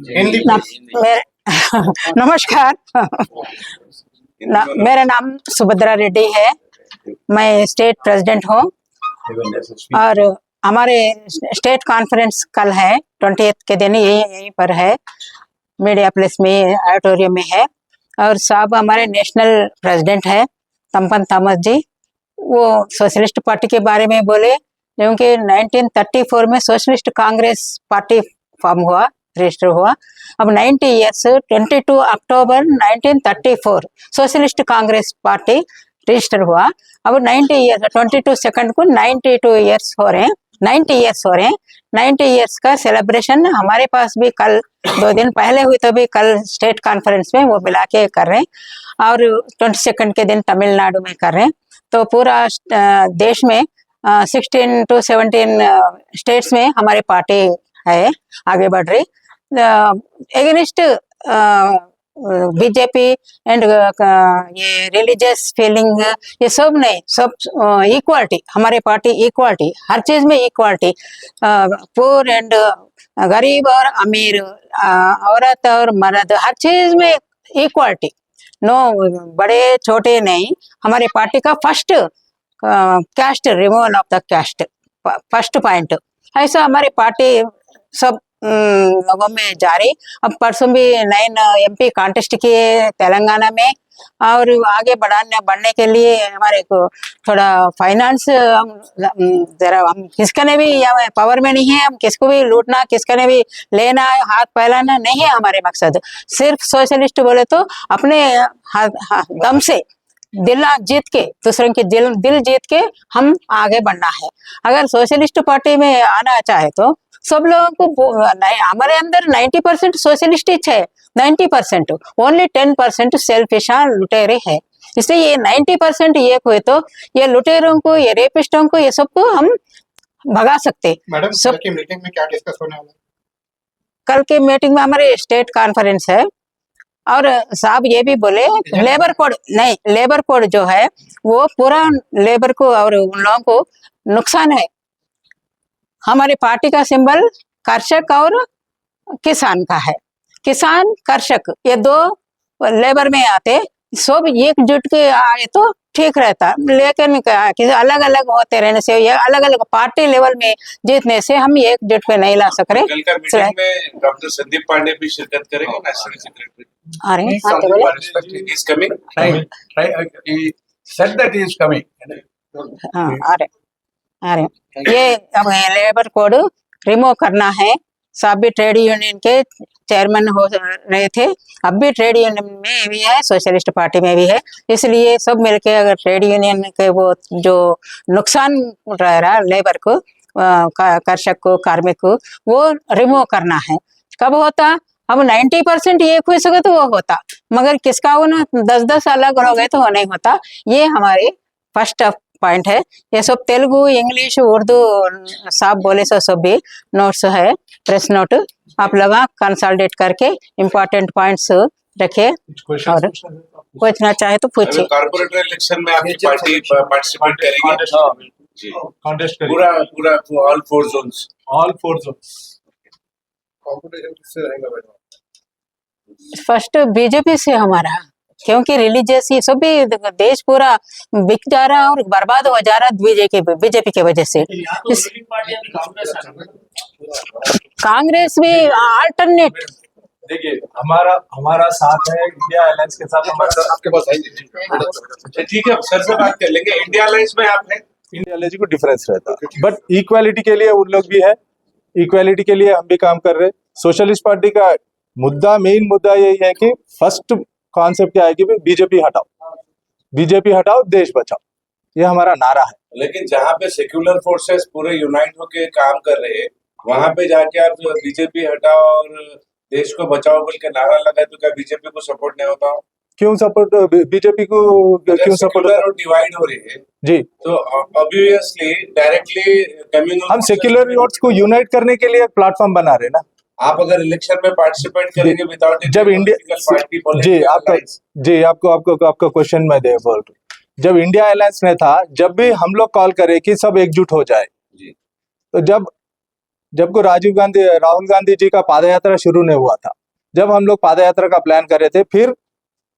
हिंदी मेरे नमस्कार। मेरा नाम सुभद्रा रेड्डी है। मैं स्टेट प्रेसिडेंट हूँ और हमारे स्टेट कॉन्फ्रेंस कल है 20th के दिन यहीं पर है, मीडिया प्लेस में ऑडिटोरियम में है। और साहब हमारे नेशनल प्रेसिडेंट है तम्पन थॉमस जी, वो सोशलिस्ट पार्टी के बारे में बोले, क्योंकि 1934 में सोशलिस्ट कांग्रेस पार्टी फॉर्म हुआ, रजिस्टर हुआ। अब 90 ईयर्स 22 अक्टूबर 1934 सोशलिस्ट कांग्रेस पार्टी रजिस्टर हुआ। अब 90 ईयर्स 22 सेकंड को 92 ईयर्स हो रहे हैं, 90 ईयर्स हो रहे हैं। 90 ईयर्स का सेलिब्रेशन हमारे पास भी कल 2 दिन पहले हुई, तो भी कल स्टेट कॉन्फ्रेंस में वो मिला के कर रहे हैं और 22 के दिन तमिलनाडु में कर रहे हैं। तो पूरा देश में 16 to 17 स्टेट्स में हमारी पार्टी है आगे बढ़ रही। एगेनिस्ट बीजेपी एंड ये रिलीजियस फीलिंग, ये सब नहीं, सब इक्वालिटी, हमारे पार्टी इक्वालिटी, हर चीज में इक्वालिटी, पुअर एंड गरीब और अमीर, औरत और मर्द, हर चीज में इक्वालिटी, नो बड़े छोटे नहीं। हमारे पार्टी का first caste, removal of the caste, first point. ऐसा हमारी पार्टी सब लोगों में जारी। अब परसों भी 9 MP कॉन्टेस्ट किए तेलंगाना में, और आगे बढ़ने के लिए हमारे को थोड़ा फाइनेंस, हम किसका ने भी पावर में नहीं है, हम किसको भी लूटना, किसका ने भी लेना, हाथ फैलाना नहीं है हमारे मकसद। सिर्फ सोशलिस्ट बोले तो अपने दम से दिल जीत के, दूसरों के दिल जीत के हम आगे बढ़ना है। अगर सोशलिस्ट पार्टी में आना चाहे तो सब लोगों को हमारे अंदर 90% सोशलिस्ट है, 90%, ओनली 10% सेल्फिश लुटेरे है। इसलिए ये 90% एक हुए तो ये लुटेरों को, ये रेपिस्टों को, ये सबको हम भगा सकते। मैडम कल की मीटिंग में क्या डिस्कस होने वाला है? कल के मीटिंग में हमारे स्टेट कॉन्फ्रेंस है, और साहब ये भी बोले लेबर कोड नहीं, लेबर कोड जो है वो पूरा लेबर को और उन लोगों को नुकसान है। हमारी पार्टी का सिंबल कर्षक और किसान का है। किसान कर्षक ये दो लेबर में आते, सब एकजुट के आए तो ठीक रहता, लेकिन अलग अलग होते रहने से, ये अलग अलग पार्टी लेवल में जीतने से हम एकजुट पे नहीं ला सक रहे। कल का मीटिंग में डॉक्टर संदीप पांडे भी शिरकत करेंगे, नेशनल सेक्रेटरी। आ रहे हैं, He is coming. He said that he is coming. हाँ आ रहे। ये अब लेबर कोड रिमूव करना है। सब भी ट्रेड यूनियन के चेयरमैन हो रहे थे, अब भी ट्रेड यूनियन में भी है, सोशलिस्ट पार्टी में भी है। इसलिए सब मिलके अगर ट्रेड यूनियन के वो जो नुकसान रह रहा लेबर को, कर्षक को, कार्मिक को, वो रिमूव करना है। कब होता? अब 90% एक हुई सके तो वो होता, मगर किसका वो ना 10-10 अलग हो गए तो वो नहीं होता। ये हमारी फर्स्ट पॉइंट है। ये सब तेलुगु, इंग्लिश, उर्दू साहब बोले सो सब भी नोट्स है, प्रेस नोट, आप लोग कंसल्टेट करके इम्पोर्टेंट पॉइंट्स रखे और पूछना चाहे तो पूछिए। कॉर्पोरेटर इलेक्शन में आपकी पार्टी पार्टिसिपेट करेगी जी, कॉन्टेस्ट पूरा पूरा ऑल 4 जोन्स। कॉम्पिटिशन किससे रहेगा मैडम? फर्स्ट बीजेपी से हमारा, क्योंकि रिलीजियस ये सब भी देश पूरा बिक जा रहा और बर्बाद हो जा रहा बीजेपी के वजह से। कांग्रेस भी अल्टरनेट, देखिए हमारा साथ है इंडिया अलायंस के साथ। हमारा आपके पास है? ठीक है, सर से बात कर लेंगे। इंडिया अलायंस में आप हैं? इंडिया अलायंस को डिफरेंस रहता है, बट इक्वालिटी के लिए उन लोग भी है, इक्वालिटी के लिए हम भी काम कर रहे हैं। सोशलिस्ट पार्टी का मेन मुद्दा यही है कि फर्स्ट कॉन्सेप्ट क्या है कि बीजेपी हटाओ देश बचाओ, ये हमारा नारा है। लेकिन जहाँ पे सेक्युलर फोर्सेस पूरे यूनाइट होके काम कर रहे हैं, वहां पे जाके आप बीजेपी हटाओ और देश को बचाओ बोल के नारा लगाए तो क्या बीजेपी को सपोर्ट नहीं होता? क्यों सपोर्ट बीजेपी को, क्यों सपोर्ट? और डिवाइड हो रही है जी, तो ऑब्वियसली डायरेक्टली कम्युनल, हम सेक्युलर वोट्स को यूनाइट करने के लिए प्लेटफॉर्म बना रहे हैं ना। आप अगर इलेक्शन में पार्टिसिपेट करेंगे विदाउट जब इंडिया आपका क्वेश्चन मैं बोल रहा हूँ, जब इंडिया अलायंस में था, जब भी हम लोग कॉल करे कि सब एकजुट हो जाए, तो जब जब को राहुल गांधी जी का पाद यात्रा शुरू नहीं हुआ था, जब हम लोग पाद यात्रा का प्लान कर रहे थे, फिर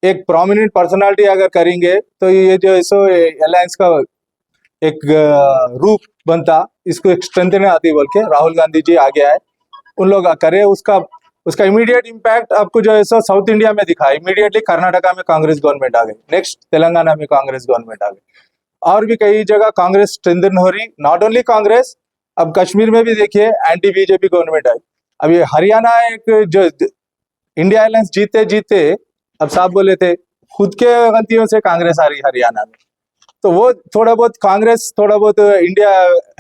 एक प्रोमिनेंट पर्सनालिटी अगर करेंगे तो ये जो सो अलायंस का एक रूप बनता, इसको एक स्ट्रेंथन आती बोल के राहुल गांधी जी आगे आए, उन लोग करे, उसका इमीडिएट इम्पैक्ट आपको जो है सो साउथ इंडिया में दिखा। इमीडिएटली कर्नाटका में कांग्रेस गवर्नमेंट आ गई, नेक्स्ट तेलंगाना में कांग्रेस गवर्नमेंट आ गई, और भी कई जगह कांग्रेस स्ट्रेंथन हो रही। नॉट ओनली कांग्रेस, अब कश्मीर में भी देखिए एंटी बीजेपी गवर्नमेंट आई। अब ये हरियाणा एक जो इंडिया अलायंस जीते जीते अब साहब बोले थे खुद के गलतियों से कांग्रेस आ रही हरियाणा में, तो वो थोड़ा बहुत कांग्रेस थोड़ा बहुत इंडिया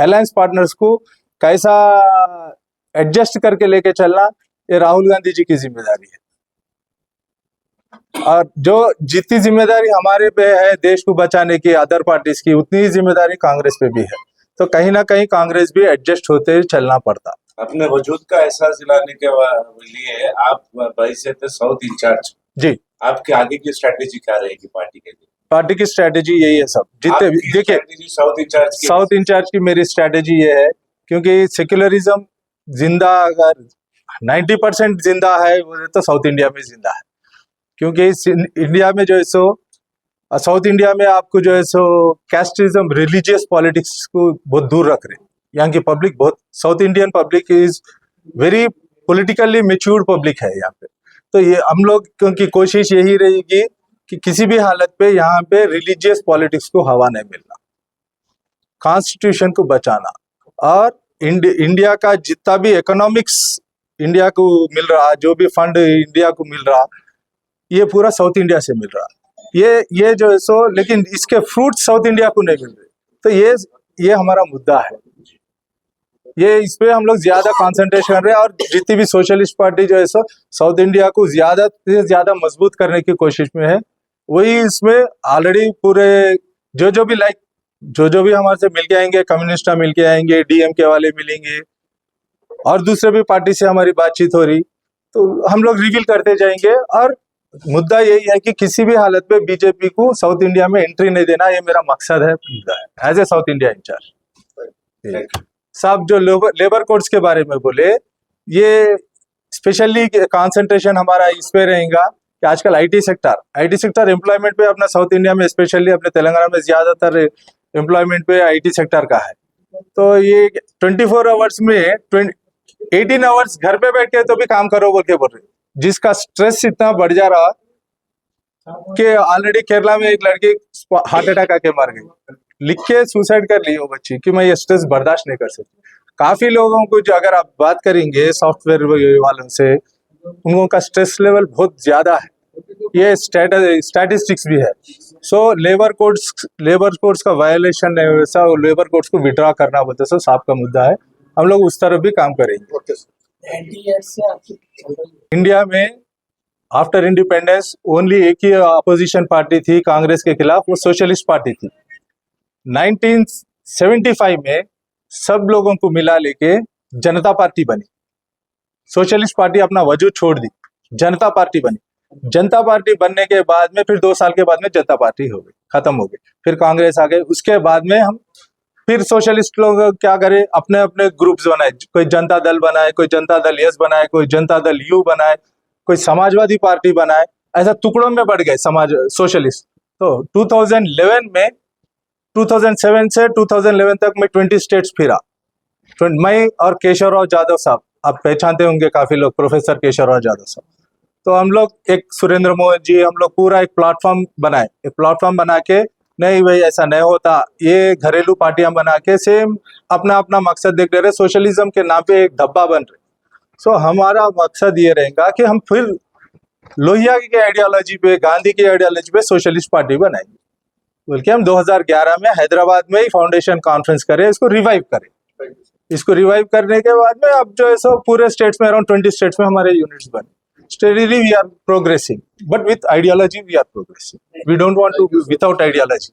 अलायंस पार्टनर्स को कैसा एडजस्ट करके लेके चलना, ये राहुल गांधी जी की जिम्मेदारी है। और जो जितनी जिम्मेदारी हमारे पे है देश को बचाने की अदर पार्टीज की, उतनी ही जिम्मेदारी कांग्रेस पे भी है। तो कहीं ना कहीं कांग्रेस भी एडजस्ट होते चलना पड़ता। अपने वजूद का एहसास दिलाने के लिए आप भाई से थे साउथ इंचार्ज जी, आपके आगे की स्ट्रेटेजी क्या रहेगी पार्टी के लिए? पार्टी की स्ट्रेटेजी यही है सब जितने देखिए, साउथ इंचार्ज की मेरी स्ट्रेटेजी ये है, क्योंकि सेक्युलरिज्म जिंदा अगर 90% जिंदा है वो तो साउथ इंडिया में जिंदा है। क्योंकि इंडिया में जो है सो साउथ इंडिया में आपको जो है सो कैस्टिज्म रिलीजियस पॉलिटिक्स को बहुत दूर रख रहे। यहाँ की पब्लिक बहुत, south Indian public is very politically matured public है यहाँ पे। तो ये हम लोग क्योंकि कोशिश यही रहेगी कि किसी भी हालत पे यहाँ पे रिलीजियस पॉलिटिक्स को हवा नहीं मिलना, कॉन्स्टिट्यूशन को बचाना, और इंडिया का जितना भी इकोनॉमिक्स इंडिया को मिल रहा, जो भी फंड इंडिया को मिल रहा, ये पूरा साउथ इंडिया से मिल रहा। ये जो है सो, लेकिन इसके फ्रूट साउथ इंडिया को नहीं मिल रहे। तो ये हमारा मुद्दा है, ये इस पे हम लोग ज्यादा कंसंट्रेट कर रहे हैं। और जितनी भी सोशलिस्ट पार्टी जो है सो साउथ इंडिया को ज्यादा से ज्यादा मजबूत करने की कोशिश में है। वही इसमें ऑलरेडी पूरे जो भी हमारे से मिल के आएंगे, कम्युनिस्ट मिल के आएंगे, डीएमके वाले मिलेंगे, और दूसरे भी पार्टी से हमारी बातचीत हो रही, तो हम लोग रिवील करते जाएंगे। और मुद्दा यही है कि किसी भी हालत में बीजेपी को साउथ इंडिया में एंट्री नहीं देना, ये मेरा मकसद है as a south India incharge. साहब जो लेबर कोड्स के बारे में बोले, ये स्पेशली कंसंट्रेशन हमारा इस पे रहेगा कि आजकल आईटी सेक्टर एम्प्लॉयमेंट पे अपना साउथ इंडिया में, स्पेशली अपने तेलंगाना में ज्यादातर एम्प्लॉयमेंट पे आईटी सेक्टर का है। तो ये 24 आवर्स में 18 आवर्स घर पे बैठ के तो भी काम करो बोल के बोल रहे, जिसका स्ट्रेस इतना बढ़ जा रहा कि ऑलरेडी केरला में एक लड़की हार्ट अटैक आके मर गई, लिख के सुसाइड कर ली वो बच्ची कि मैं ये स्ट्रेस बर्दाश्त नहीं कर सकती। काफी लोगों को जो अगर आप बात करेंगे सॉफ्टवेयर वालों से, उन का स्ट्रेस लेवल बहुत ज्यादा है, ये स्टैटिस्टिक्स भी है। सो लेबर कोड्स का वायलेशन है, वैसा लेबर कोड्स को विड्रॉ करना बोलते सो साहब का मुद्दा है। हम लोग उस तरफ भी काम करेंगे। इंडिया में आफ्टर इंडिपेंडेंस ओनली एक ही अपोजिशन पार्टी थी कांग्रेस के खिलाफ, वो सोशलिस्ट पार्टी थी। 1975 में सब लोगों को मिला लेके जनता पार्टी बनी। सोशलिस्ट पार्टी अपना वजूद छोड़ दी, जनता पार्टी बनी। जनता पार्टी बनने के बाद में फिर 2 साल के बाद में जनता पार्टी हो गई, खत्म हो गई, फिर कांग्रेस आ गई। उसके बाद में हम फिर सोशलिस्ट लोग क्या करे, अपने अपने ग्रुप्स बनाए, कोई जनता दल बनाए, कोई जनता दल यस बनाए, कोई जनता दल यू बनाए, कोई समाजवादी पार्टी बनाए, ऐसा टुकड़ों में बढ़ गए समाज सोशलिस्ट। तो 2007 से 2011 तक मैं 20 स्टेट्स फिरा। मैं और केशव राव जाधव साहब, आप पहचानते होंगे काफी लोग, प्रोफेसर केशव राव जाधव साहब। तो हम लोग एक सुरेंद्र मोहन जी, हम लोग पूरा एक प्लेटफॉर्म बनाए। एक प्लेटफॉर्म बना के, नहीं भाई ऐसा नहीं होता, ये घरेलू पार्टियां बना के सेम अपना अपना मकसद देख रहे, सोशलिज्म के नाम पे एक धब्बा बन रहे। सो हमारा मकसद ये रहेगा कि हम फिर लोहिया की आइडियोलॉजी पे, गांधी की आइडियोलॉजी पे सोशलिस्ट पार्टी बनाएंगे, बल्कि हम 2011 में हैदराबाद में ही फाउंडेशन कॉन्फ्रेंस करें, इसको रिवाइव करें। इसको रिवाइव करने के बाद में अब जो है सो पूरे स्टेट्स में, अराउंड 20 स्टेट्स में हमारे यूनिट्स बने। Steadily we are progressing, but with ideology we are progressing. We don't want to be without ideology.